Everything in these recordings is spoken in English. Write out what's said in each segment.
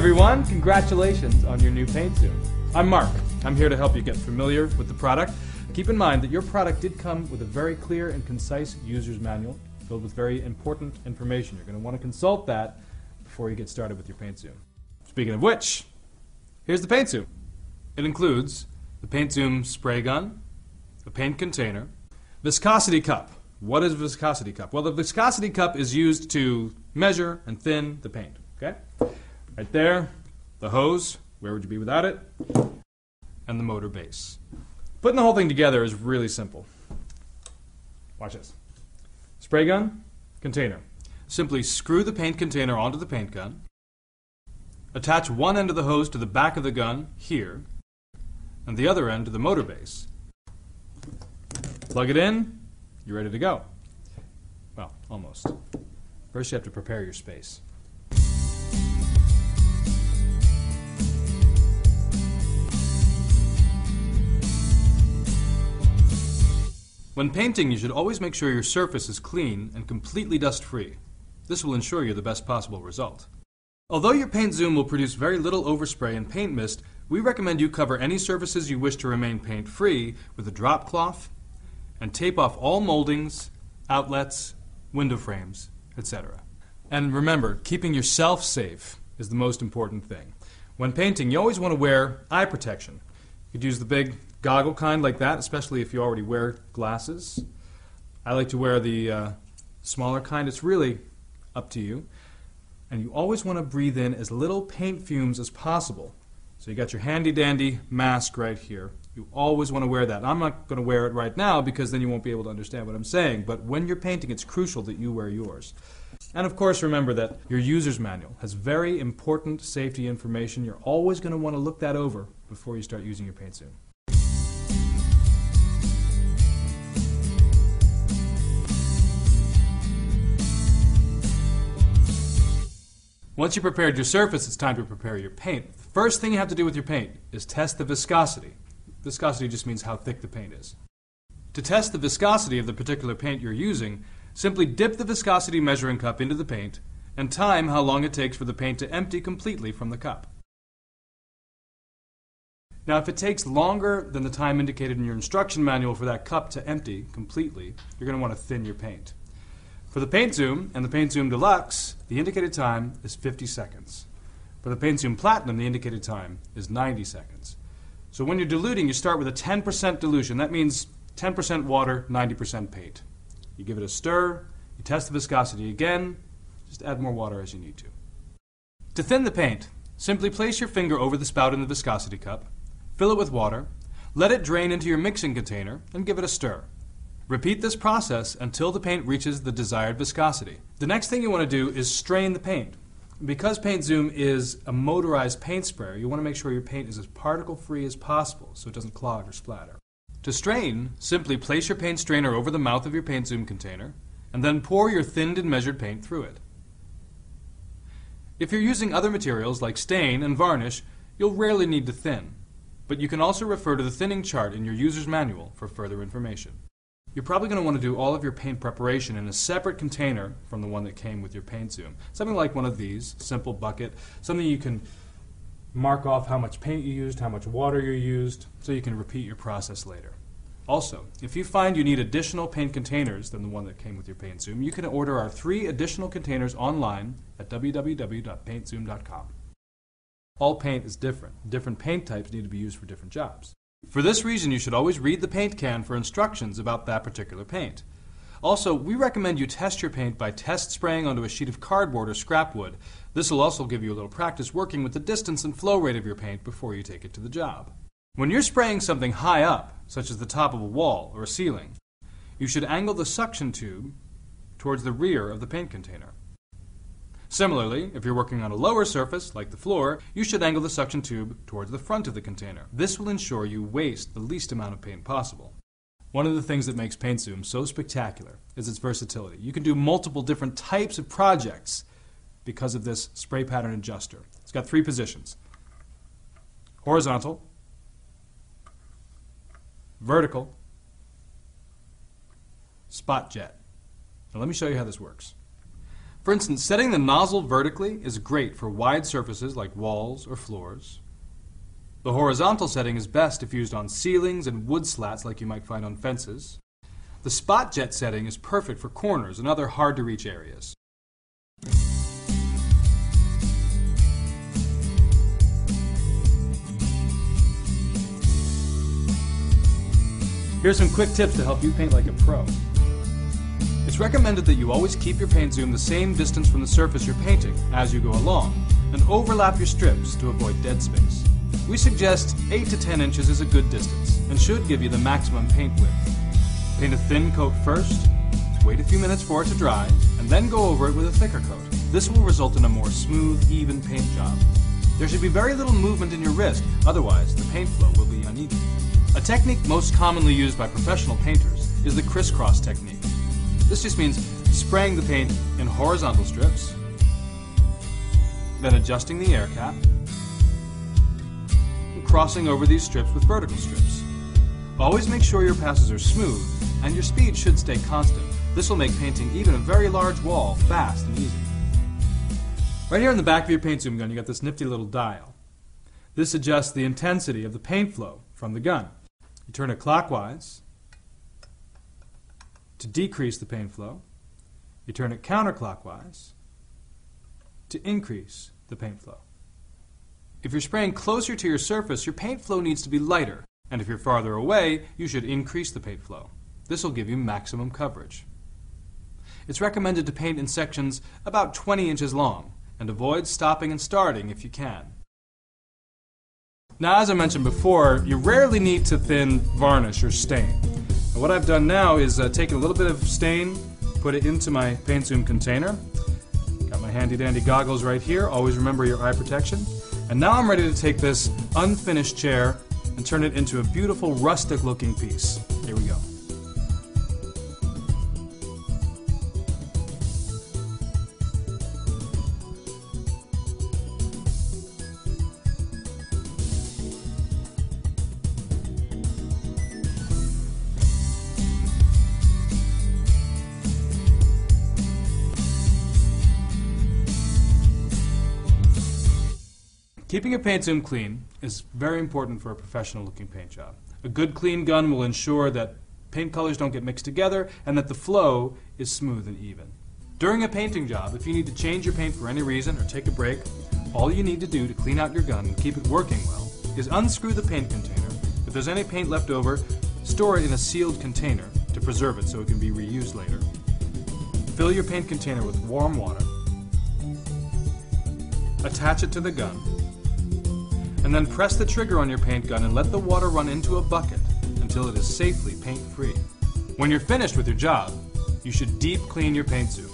everyone, congratulations on your new paint zoom. I'm Mark. I'm here to help you get familiar with the product. Keep in mind that your product did come with a very clear and concise user's manual filled with very important information. You're going to want to consult that before you get started with your paint zoom. Speaking of which, here's the paint zoom. It includes the paint zoom spray gun, a paint container, viscosity cup. What is a viscosity cup? Well, the viscosity cup is used to measure and thin the paint. Okay? Right there, the hose, where would you be without it? And the motor base. Putting the whole thing together is really simple. Watch this. Spray gun, container. Simply screw the paint container onto the paint gun, attach one end of the hose to the back of the gun, here, and the other end to the motor base. Plug it in, you're ready to go. Well, almost. First you have to prepare your space. When painting, you should always make sure your surface is clean and completely dust-free. This will ensure you the best possible result. Although your paint zoom will produce very little overspray and paint mist, we recommend you cover any surfaces you wish to remain paint-free with a drop cloth and tape off all moldings, outlets, window frames, etc. And remember, keeping yourself safe is the most important thing. When painting, you always want to wear eye protection. You could use the big goggle kind like that, especially if you already wear glasses. I like to wear the smaller kind. It's really up to you. And you always want to breathe in as little paint fumes as possible. So you got your handy dandy mask right here. You always want to wear that. I'm not going to wear it right now because then you won't be able to understand what I'm saying, but when you're painting, it's crucial that you wear yours. And of course, remember that your user's manual has very important safety information. You're always going to want to look that over before you start using your paint zoom. Once you've prepared your surface, it's time to prepare your paint. The first thing you have to do with your paint is test the viscosity. Viscosity just means how thick the paint is. To test the viscosity of the particular paint you're using, simply dip the viscosity measuring cup into the paint and time how long it takes for the paint to empty completely from the cup. Now, if it takes longer than the time indicated in your instruction manual for that cup to empty completely, you're going to want to thin your paint. For the Paint Zoom and the Paint Zoom Deluxe, the indicated time is 50 seconds. For the Paint Zoom Platinum, the indicated time is 90 seconds. So when you're diluting, you start with a 10% dilution. That means 10% water, 90% paint. You give it a stir, you test the viscosity again, just add more water as you need to. To thin the paint, simply place your finger over the spout in the viscosity cup, fill it with water, let it drain into your mixing container, and give it a stir. Repeat this process until the paint reaches the desired viscosity. The next thing you want to do is strain the paint. Because Paint Zoom is a motorized paint sprayer, you want to make sure your paint is as particle-free as possible so it doesn't clog or splatter. To strain, simply place your paint strainer over the mouth of your Paint Zoom container and then pour your thinned and measured paint through it. If you're using other materials like stain and varnish, you'll rarely need to thin, but you can also refer to the thinning chart in your user's manual for further information. You're probably going to want to do all of your paint preparation in a separate container from the one that came with your Paint Zoom. Something like one of these, simple bucket, something you can mark off how much paint you used, how much water you used, so you can repeat your process later. Also, if you find you need additional paint containers than the one that came with your Paint Zoom, you can order our 3 additional containers online at www.paintzoom.com. All paint is different. Different paint types need to be used for different jobs. For this reason, you should always read the paint can for instructions about that particular paint. Also, we recommend you test your paint by test spraying onto a sheet of cardboard or scrap wood. This will also give you a little practice working with the distance and flow rate of your paint before you take it to the job. When you're spraying something high up, such as the top of a wall or a ceiling, you should angle the suction tube towards the rear of the paint container. Similarly, if you're working on a lower surface, like the floor, you should angle the suction tube towards the front of the container. This will ensure you waste the least amount of paint possible. One of the things that makes Paint Zoom so spectacular is its versatility. You can do multiple different types of projects because of this spray pattern adjuster. It's got 3 positions: horizontal, vertical, spot jet. Now let me show you how this works. For instance, setting the nozzle vertically is great for wide surfaces like walls or floors. The horizontal setting is best if used on ceilings and wood slats like you might find on fences. The spot jet setting is perfect for corners and other hard-to-reach areas. Here's some quick tips to help you paint like a pro. It's recommended that you always keep your paint zoom the same distance from the surface you're painting as you go along, and overlap your strips to avoid dead space. We suggest 8 to 10 inches is a good distance, and should give you the maximum paint width. Paint a thin coat first, wait a few minutes for it to dry, and then go over it with a thicker coat. This will result in a more smooth, even paint job. There should be very little movement in your wrist, otherwise the paint flow will be uneven. A technique most commonly used by professional painters is the crisscross technique. This just means spraying the paint in horizontal strips, then adjusting the air cap, and crossing over these strips with vertical strips. Always make sure your passes are smooth, and your speed should stay constant. This will make painting even a very large wall fast and easy. Right here in the back of your paint zoom gun, you got this nifty little dial. This adjusts the intensity of the paint flow from the gun. You turn it clockwise to decrease the paint flow. You turn it counterclockwise to increase the paint flow. If you're spraying closer to your surface, your paint flow needs to be lighter, and if you're farther away, you should increase the paint flow. This will give you maximum coverage. It's recommended to paint in sections about 20 inches long, and avoid stopping and starting if you can. Now, as I mentioned before, you rarely need to thin varnish or stain. And what I've done now is taken a little bit of stain, put it into my paint zoom container. Got my handy dandy goggles right here, always remember your eye protection. And now I'm ready to take this unfinished chair and turn it into a beautiful rustic looking piece. Here we go. Keeping your paint zoom clean is very important for a professional looking paint job. A good clean gun will ensure that paint colors don't get mixed together and that the flow is smooth and even. During a painting job, if you need to change your paint for any reason or take a break, all you need to do to clean out your gun and keep it working well is unscrew the paint container. If there's any paint left over, store it in a sealed container to preserve it so it can be reused later. Fill your paint container with warm water. Attach it to the gun. And then press the trigger on your paint gun and let the water run into a bucket until it is safely paint-free. When you're finished with your job, you should deep clean your paint zoom.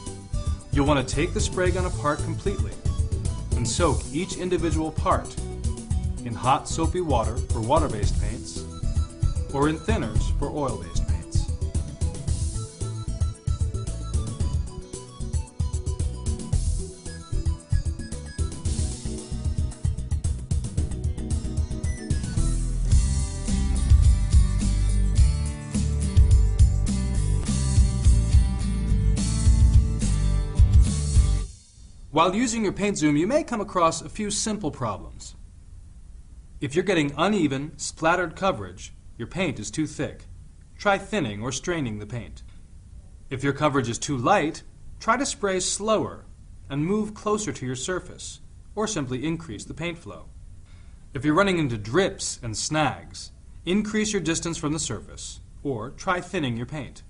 You'll want to take the spray gun apart completely and soak each individual part in hot soapy water for water-based paints or in thinners for oil-based paints. While using your paint zoom, you may come across a few simple problems. If you're getting uneven, splattered coverage, your paint is too thick. Try thinning or straining the paint. If your coverage is too light, try to spray slower and move closer to your surface, or simply increase the paint flow. If you're running into drips and snags, increase your distance from the surface, or try thinning your paint.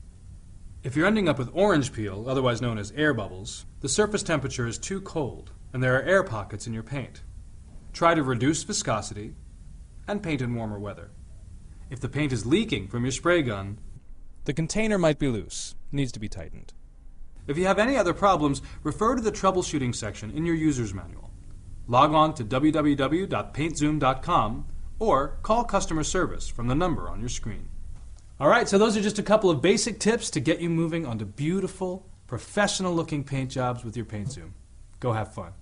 If you're ending up with orange peel, otherwise known as air bubbles, the surface temperature is too cold and there are air pockets in your paint. Try to reduce viscosity and paint in warmer weather. If the paint is leaking from your spray gun, the container might be loose, needs to be tightened. If you have any other problems, refer to the troubleshooting section in your user's manual. Log on to www.paintzoom.com or call customer service from the number on your screen. Alright, so those are just a couple of basic tips to get you moving onto beautiful, professional looking paint jobs with your paint zoom. Go have fun.